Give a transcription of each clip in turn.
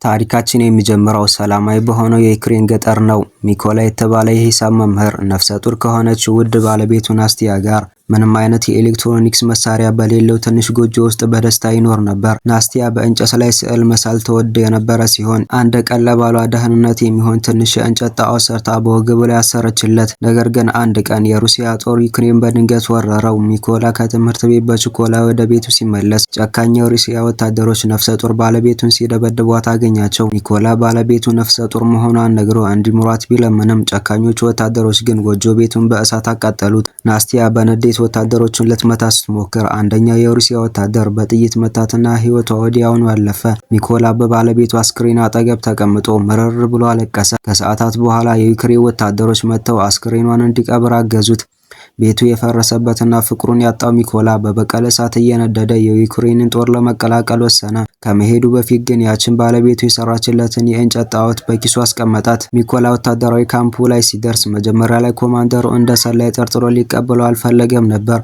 ታሪካችን የሚጀምረው ሰላማዊ በሆነው የዩክሬን ገጠር ነው። ሚኮላ የተባለ የሂሳብ መምህር ነፍሰ ጡር ከሆነችው ውድ ባለቤቱ ናስቲያ ጋር ምንም አይነት የኤሌክትሮኒክስ መሳሪያ በሌለው ትንሽ ጎጆ ውስጥ በደስታ ይኖር ነበር። ናስቲያ በእንጨት ላይ ስዕል መሳል ትወድ የነበረ ሲሆን አንድ ቀን ለባሏ ደህንነት የሚሆን ትንሽ የእንጨት ጣዖት ሰርታ በወገቡ ላይ አሰረችለት። ነገር ግን አንድ ቀን የሩሲያ ጦር ዩክሬን በድንገት ወረረው። ሚኮላ ከትምህርት ቤት በችኮላ ወደ ቤቱ ሲመለስ ጨካኝ የሩሲያ ወታደሮች ነፍሰ ጡር ባለቤቱን ሲደበድቧት አገኛቸው። ሚኮላ ባለቤቱ ነፍሰ ጡር መሆኗን ነግሮ እንዲምሯት ቢለምንም ጨካኞቹ ወታደሮች ግን ጎጆ ቤቱን በእሳት አቃጠሉት። ናስቲያ በንዴት ወታደሮቹን ልትመታ ስትሞክር አንደኛው የሩሲያ ወታደር በጥይት መታትና ሕይወቷ ወዲያውኑ አለፈ። ሚኮላ በባለቤቱ አስክሬን አጠገብ ተቀምጦ መረር ብሎ አለቀሰ። ከሰዓታት በኋላ የዩክሬን ወታደሮች መጥተው አስክሬኗን እንዲቀብር አገዙት። ቤቱ የፈረሰበትና ፍቅሩን ያጣው ሚኮላ በበቀል እሳት እየነደደ የዩክሬንን ጦር ለመቀላቀል ወሰነ። ከመሄዱ በፊት ግን ያችን ባለቤቱ የሰራችለትን የእንጨት ጣዖት በኪሱ አስቀመጣት። ሚኮላ ወታደራዊ ካምፑ ላይ ሲደርስ መጀመሪያ ላይ ኮማንደሩ እንደ ሰላይ ጠርጥሮ ሊቀበለው አልፈለገም ነበር።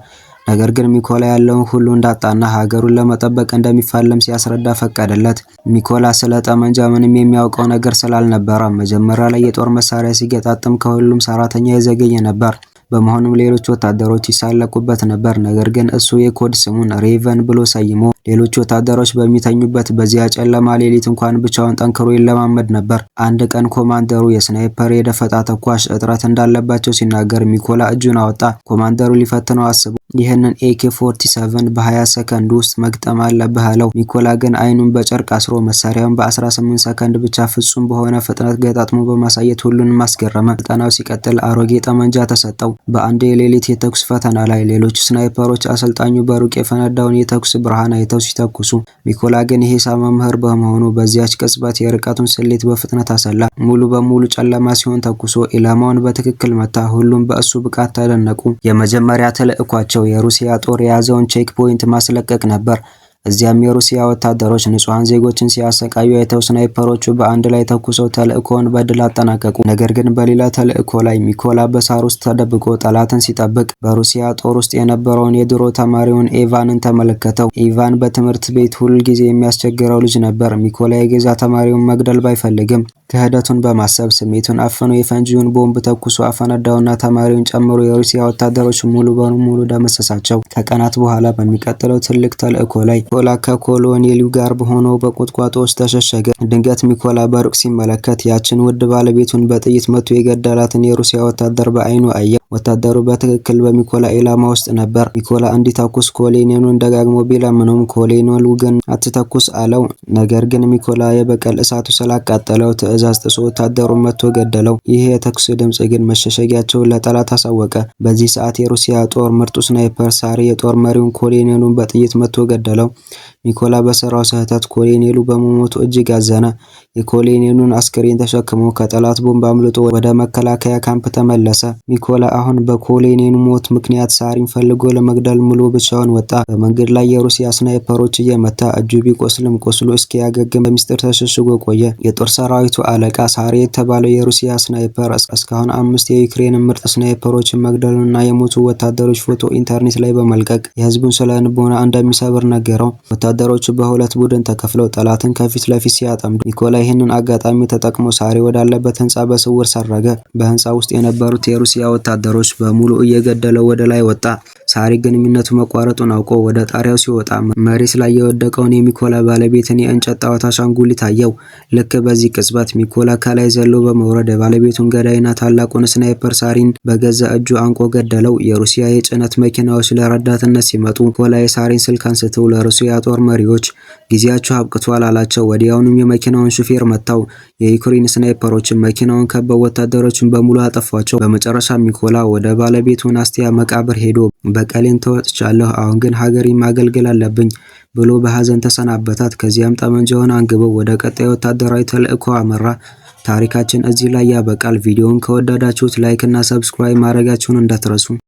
ነገር ግን ሚኮላ ያለውን ሁሉ እንዳጣና ሀገሩን ለመጠበቅ እንደሚፋለም ሲያስረዳ ፈቀደለት። ሚኮላ ስለ ጠመንጃ ምንም የሚያውቀው ነገር ስላልነበረ መጀመሪያ ላይ የጦር መሳሪያ ሲገጣጥም ከሁሉም ሰራተኛ የዘገየ ነበር። በመሆኑም ሌሎች ወታደሮች ይሳለቁበት ነበር። ነገር ግን እሱ የኮድ ስሙን ሬቨን ብሎ ሰይሞ ሌሎች ወታደሮች በሚተኙበት በዚያ ጨለማ ሌሊት እንኳን ብቻውን ጠንክሮ ይለማመድ ነበር። አንድ ቀን ኮማንደሩ የስናይፐር የደፈጣ ተኳሽ እጥረት እንዳለባቸው ሲናገር ሚኮላ እጁን አወጣ። ኮማንደሩ ሊፈትነው አስቦ ይህንን AK-47 በ20 ሰከንድ ውስጥ መግጠም አለብህ አለው። ሚኮላ ግን አይኑን በጨርቅ አስሮ መሳሪያውን በ18 ሰከንድ ብቻ ፍጹም በሆነ ፍጥነት ገጣጥሞ በማሳየት ሁሉንም አስገረመ። ስልጠናው ሲቀጥል አሮጌ ጠመንጃ ተሰጠው። በአንድ የሌሊት የተኩስ ፈተና ላይ ሌሎች ስናይፐሮች አሰልጣኙ በሩቅ የፈነዳውን የተኩስ ብርሃን አይተው ሲተኩሱ፣ ሚኮላ ግን የሂሳብ መምህር በመሆኑ በዚያች ቅጽበት የርቀቱን ስሌት በፍጥነት አሰላ። ሙሉ በሙሉ ጨለማ ሲሆን ተኩሶ ኢላማውን በትክክል መታ። ሁሉም በእሱ ብቃት ተደነቁ። የመጀመሪያ ተልዕኳቸው የሩሲያ ጦር የያዘውን ቼክ ፖይንት ማስለቀቅ ነበር። እዚያም የሩሲያ ወታደሮች ንጹሃን ዜጎችን ሲያሰቃዩ አይተው ስናይፐሮቹ በአንድ ላይ ተኩሰው ተልዕኮውን በድል አጠናቀቁ። ነገር ግን በሌላ ተልዕኮ ላይ ሚኮላ በሳር ውስጥ ተደብቆ ጠላትን ሲጠብቅ በሩሲያ ጦር ውስጥ የነበረውን የድሮ ተማሪውን ኢቫንን ተመለከተው። ኢቫን በትምህርት ቤት ሁል ጊዜ የሚያስቸግረው ልጅ ነበር። ሚኮላ የገዛ ተማሪውን መግደል ባይፈልግም ክህደቱን በማሰብ ስሜቱን አፍኖ የፈንጂውን ቦምብ ተኩሶ አፈነዳውና ተማሪውን ጨምሮ የሩሲያ ወታደሮች ሙሉ በሙሉ ደመሰሳቸው። ከቀናት በኋላ በሚቀጥለው ትልቅ ተልዕኮ ላይ ሚኮላ ከኮሎኔሉ ጋር ሆኖ በቁጥቋጦ ውስጥ ተሸሸገ። ድንገት ሚኮላ በሩቅ ሲመለከት ያችን ውድ ባለቤቱን በጥይት መቶ የገደላትን የሩሲያ ወታደር በአይኑ አየ። ወታደሩ በትክክል በሚኮላ ኢላማ ውስጥ ነበር። ሚኮላ እንዲተኩስ ኮሎኔሉን ደጋግሞ ቢለምነውም ኮሎኔሉ ግን አትተኩስ አለው። ነገር ግን ሚኮላ የበቀል እሳቱ ስላቃጠለው ትዕዛዝ ጥሶ ወታደሩን መቶ ገደለው። ይህ የተኩስ ድምጽ ግን መሸሸጊያቸውን ለጠላት አሳወቀ። በዚህ ሰዓት የሩሲያ ጦር ምርጡ ስናይፐር ሳሪ የጦር መሪውን ኮሎኔሉን በጥይት መቶ ገደለው። ሚኮላ በሰራው ስህተት ኮሎኔሉ በመሞቱ እጅግ አዘነ። የኮሎኔሉን አስክሬን ተሸክሞ ከጠላት ቦምብ አምልጦ ወደ መከላከያ ካምፕ ተመለሰ። ሚኮላ አሁን በኮሎኔሉ ሞት ምክንያት ሳሪን ፈልጎ ለመግደል ሙሉ ብቻውን ወጣ። በመንገድ ላይ የሩሲያ ስናይፐሮች እየመታ እጁ ቢቆስልም ቆስሎ እስኪያገግም በሚስጥር ተሸሽጎ ቆየ። የጦር ሰራዊቱ አለቃ ሳሪ የተባለው የሩሲያ ስናይፐር እስካሁን 5 የዩክሬን ምርጥ ስናይፐሮችን መግደሉና የሞቱ ወታደሮች ፎቶ ኢንተርኔት ላይ በመልቀቅ የህዝቡን ስነ-ልቦና እንደሚሰብር ነገረው። ወታደሮቹ በሁለት ቡድን ተከፍለው ጠላትን ከፊት ለፊት ሲያጠምዱ ሚኮላ ይህንን አጋጣሚ ተጠቅሞ ሳሪ ወዳለበት ህንጻ በስውር ሰረገ። በህንጻ ውስጥ የነበሩት የሩሲያ ወታደሮች በሙሉ እየገደለው ወደ ላይ ወጣ። ሳሪ ግንኙነቱ መቋረጡን አውቆ ወደ ጣሪያው ሲወጣ መሬት ላይ የወደቀውን የሚኮላ ባለቤትን የእንጨት ጣዖት አሻንጉሊት አየው። ልክ በዚህ ቅጽበት ሚኮላ ከላይ ዘሎ በመውረድ የባለቤቱን ገዳይና ታላቁን ስናይፐር ሳሪን በገዛ እጁ አንቆ ገደለው። የሩሲያ የጭነት መኪናዎች ለረዳትነት ሲመጡ ሚኮላ የሳሪን ስልክ አንስተው ለሩሲያ ጦር መሪዎች ጊዜያቸው አብቅቷል አላቸው። ወዲያውኑም የመኪናውን ሹፌር መታው። የዩክሬን ስናይፐሮችን መኪናውን ከበው ወታደሮችን በሙሉ አጠፏቸው። በመጨረሻ ሚኮላ ወደ ባለቤቱ ናስቲያ መቃብር ሄዶ በቀሌን ተወጥቻለሁ፣ አሁን ግን ሀገሬን ማገልገል አለብኝ ብሎ በሐዘን ተሰናበታት። ከዚያም ጠመንጃውን አንግበው ወደ ቀጣይ ወታደራዊ ተልዕኮ አመራ። ታሪካችን እዚህ ላይ ያበቃል። ቪዲዮውን ከወደዳችሁት ላይክ እና ሰብስክራይብ ማድረጋችሁን እንዳትረሱ።